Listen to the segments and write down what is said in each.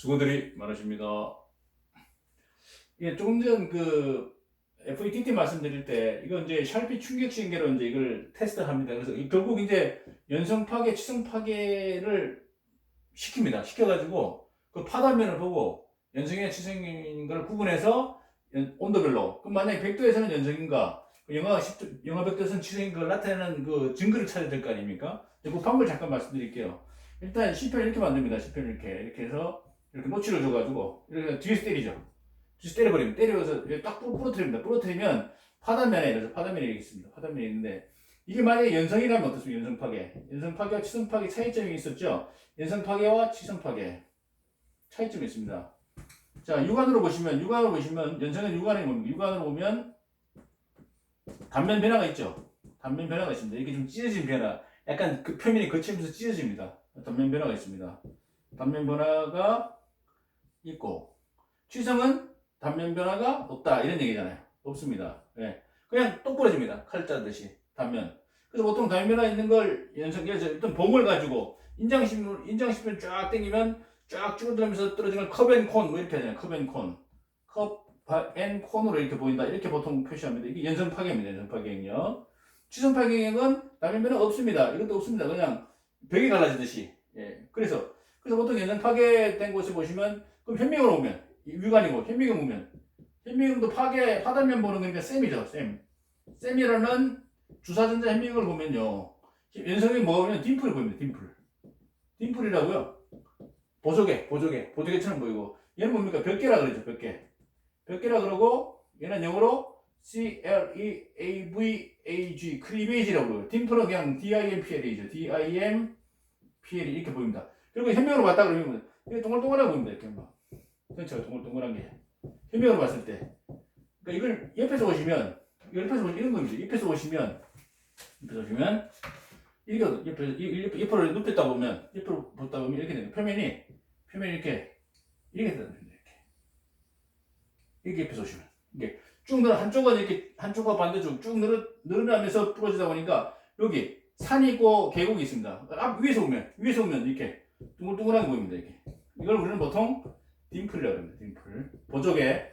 수고들이 많으십니다. 예, 조금 전 그 FETT 말씀드릴 때 이거 이제 샬피 충격 신계로 이제 이걸 테스트합니다. 그래서 결국 이제 연성 파괴, 치성 파괴를 시킵니다. 시켜가지고 그 파단면을 보고 연성이나 치성인 걸 구분해서 온도별로. 그럼 만약에 100도에서는 연성인가, 영하 100도에서는 치성인 걸 나타내는 그 증거를 찾아야 될 거 아닙니까? 그 방법을 잠깐 말씀드릴게요. 일단 C편을 이렇게 만듭니다. C편을 이렇게 해서 이렇게 노치를 줘가지고 이렇게 뒤에서 때리죠. 뒤에서 때려버립니다. 때려서 딱 부러뜨립니다. 부러뜨리면 파단면에, 그래서 파단면이 이렇게 있습니다. 파단면이 있는데 이게 만약에 연성이라면 어떻습니까? 연성 파괴. 연성 파괴와 치성 파괴 차이점이 있었죠. 연성 파괴와 치성 파괴 차이점이 있습니다. 자, 육안으로 보시면 연성은 육안이 뭡니까? 육안으로 보면 단면 변화가 있죠. 단면 변화가 있습니다. 이렇게 좀 찢어진 변화. 약간 그 표면이 거치면서 찢어집니다. 단면 변화가 있습니다. 단면 변화가 있고, 취성은 단면 변화가 없다 이런 얘기잖아요. 없습니다. 예. 그냥 똑 부러집니다. 칼 자르듯이 단면. 그래서 보통 단면 변화 있는 걸 연성해서 어떤 봉을 가지고 인장심을 쫙 당기면 쫙 줄어들면서 떨어지는 컵앤콘 뭐 이렇게 하잖아요. 컵앤콘. 컵앤콘으로 이렇게 보인다. 이렇게 보통 표시합니다. 이게 연성 파괴입니다. 연성 파괴행력. 취성 파괴행력은 단면 변화 없습니다. 이것도 없습니다. 그냥 벽이 갈라지듯이. 예. 그래서 보통 연성 파괴된 곳을 보시면 그럼 현미경으로 보면 육안이고 현미경 보면 현미경도 파단면 보는 거니까 쌤이죠. 쌤이라는 주사전자 현미경을 보면요. 연성이 뭐가 보면 딤플이 보입니다. 딤플이라고요. 보조개처럼 보이고 얘는 뭡니까? 벽계라 그러죠. 벽계라 그러고 얘는 영어로 CLEAVAG 클리베이지라고 그래요. 딤플은 그냥 DIMPL이죠. DIMPL이 이렇게 보입니다. 그리고 현미경으로 봤다 그러면 이게 동글동글하게 보입니다. 이렇게 막 전체가 동글동글한 게 현미경으로 봤을 때. 그러니까 이걸 옆에서 보시면 이런 겁니다. 옆에서 보시면 이게 옆으로 눕혔다 보면 이렇게 되는 표면이 이렇게 되는 겁니다. 이렇게 옆에서 보시면 이게 쭉 늘어 한쪽과 반대쪽 쭉 늘어나면서 부러지다 보니까 여기 산이 있고 계곡이 있습니다. 위에서 보면 이렇게 둥글둥글한 게 보입니다. 이렇게 이걸 우리는 보통 딤플이라고 합니다. 딤플. 보조개.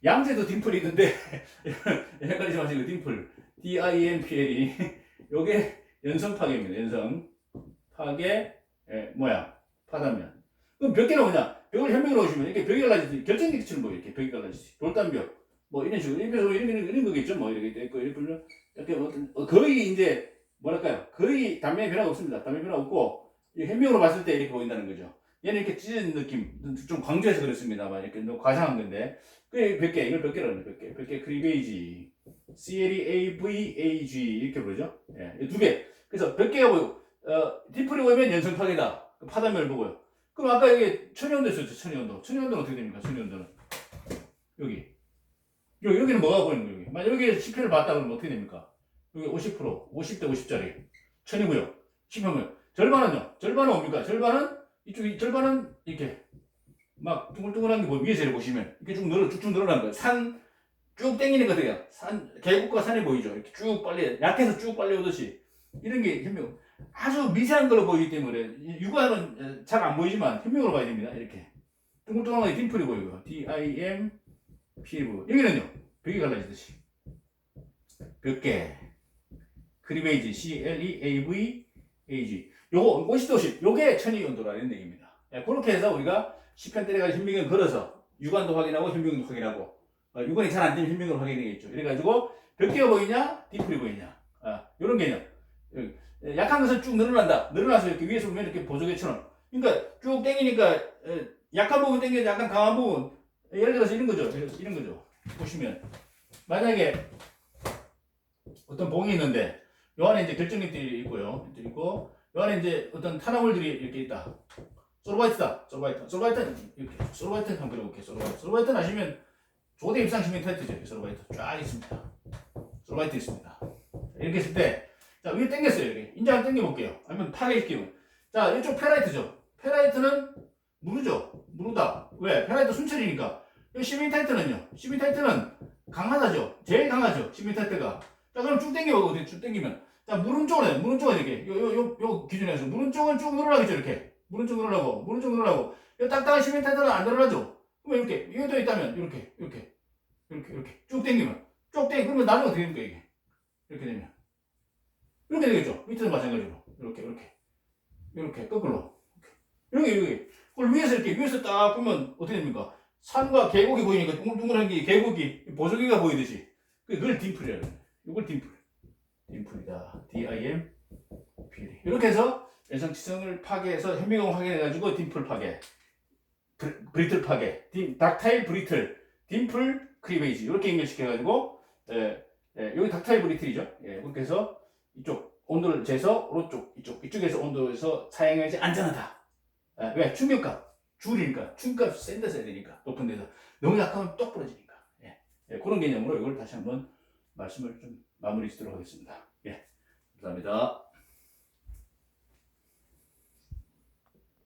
양재도 딤플이 있는데 헷갈리지 마시고 딤플. DIMPL이 요게 연성 파괴입니다. 연성 파괴 모양 파단면. 그럼 몇 개나 오냐? 벽을 현명으로 오시면 이렇게 벽이 갈라지듯이 결정기처럼 보여요. 이렇게 벽이 갈라지듯이 돌담벽 뭐 이런 식으로 이런 거겠죠. 뭐 이렇게 있고 이렇게 거의 이제 뭐랄까요? 거의 단면의 변화가 없습니다. 단면 변화 없고 현명으로 봤을 때 이렇게 보인다는 거죠. 얘는 이렇게 찢어진 느낌, 좀 강조해서 그렇습니다만 이렇게 너무 과장한 건데 이걸 100개라고 합니다. 100개 크리베이지, CLEAVAG 이렇게 부르죠. 예, 두 개. 그래서 100개가 보이고 딤플이 보이면 연성 파괴다. 파단면을 보고요. 그럼 아까 이게 천연도 있었죠. 천연도는 어떻게 됩니까? 천연도는 여기는 뭐가 보이는 거예요? 만약 여기에 10회를 봤다 그러면 어떻게 됩니까? 여기 50%, 50대 50짜리 천이고요. 10회면 절반은 뭡니까? 절반은 이렇게 막 둥글둥글한 게 위에서 이렇게 보시면 이렇게 쭉쭉 늘어나는 거예요. 산 쭉 땡기는 거 같아요. 계곡과 산이 보이죠. 이렇게 쭉 빨리 약해서 쭉 빨리 오듯이 이런 게 현명. 아주 미세한 걸로 보이기 때문에 육안은 잘 안 보이지만 현명으로 봐야 됩니다. 이렇게 둥글둥글하게 딤플이 보이고 DIM PV 여기는요 벽이 갈라지듯이 벽계 크리베이지 CLEAVAG 요거 50도씩 요게 천이온도라는 얘기입니다. 그렇게 해서 우리가 10편 때려가지고 현미경을 걸어서 육안도 확인하고 현미경도 확인하고 육안이 잘 안 되면 현미경을 확인하겠죠. 이래가지고 벽계가 보이냐 딤플이 보이냐 요런 개념. 약한 것은 쭉 늘어나서 이렇게 위에서 보면 이렇게 보조개처럼 그러니까 쭉 당기니까 약한 부분 당겨서 약간 강한 부분 예를 들어서 이런 거죠. 보시면 만약에 어떤 봉이 있는데 요 안에 이제 결정립들이 있고요. 요 안에 이제 어떤 탄화물들이 이렇게 있다. 솔바이트 이렇게 솔바이트 한번 그려볼게요. 솔바이트 아시면 조대 입상 시멘트 타이트죠. 솔바이트 쫙 있습니다. 솔바이트 있습니다. 이렇게 했을 때 자 위에 당겼어요. 이렇게 인장 당겨볼게요. 아니면 파괴시키면 자 이쪽 페라이트죠. 페라이트는 무르다. 왜? 페라이트 순철이니까. 시멘타이트는요. 시멘타이트는 강하다죠. 제일 강하죠. 시멘타이트가. 자 그럼 쭉 당겨보거든요. 쭉 당기면 자 물은 쪽은 이렇게 요 기준에서 물은 쪽은 쭉 늘어나겠죠. 이렇게 물은 쪽 늘어나고 이 딱딱한 시멘트들은 안 늘어나죠. 그러면 이렇게 이게 더 있다면 이렇게 쭉 당기면 그러면 나중에 어떻게 됩니까 이게? 이렇게 되면 이렇게 되겠죠. 밑에도 마찬가지로 이렇게 거꾸로 이렇게 그걸 위에서 딱 보면 어떻게 됩니까? 산과 계곡이 보이니까 둥글둥글한 게 계곡이 보조개가 보이듯이 그걸 딤플이라고 해요. 이걸 딤플이다. DIM PL 이렇게 해서 연성치성을 파괴해서 현미경 확인해가지고 딤플 파괴, 브리틀 파괴, 닥타일 브리틀, 딤플 크리베이지 이렇게 연결시켜가지고 여기 닥타일 브리틀이죠. 그렇게 해서 이쪽 온도를 재서 오른쪽 이쪽에서 온도에서 사용하지 안전하다. 왜? 충격값 줄이니까 충격값 센 데 써야 되니까 높은 데서 너무 약하면 똑 부러지니까 그런 개념으로 이걸 다시 한번 말씀을 좀 마무리 짓도록 하겠습니다. 감사합니다.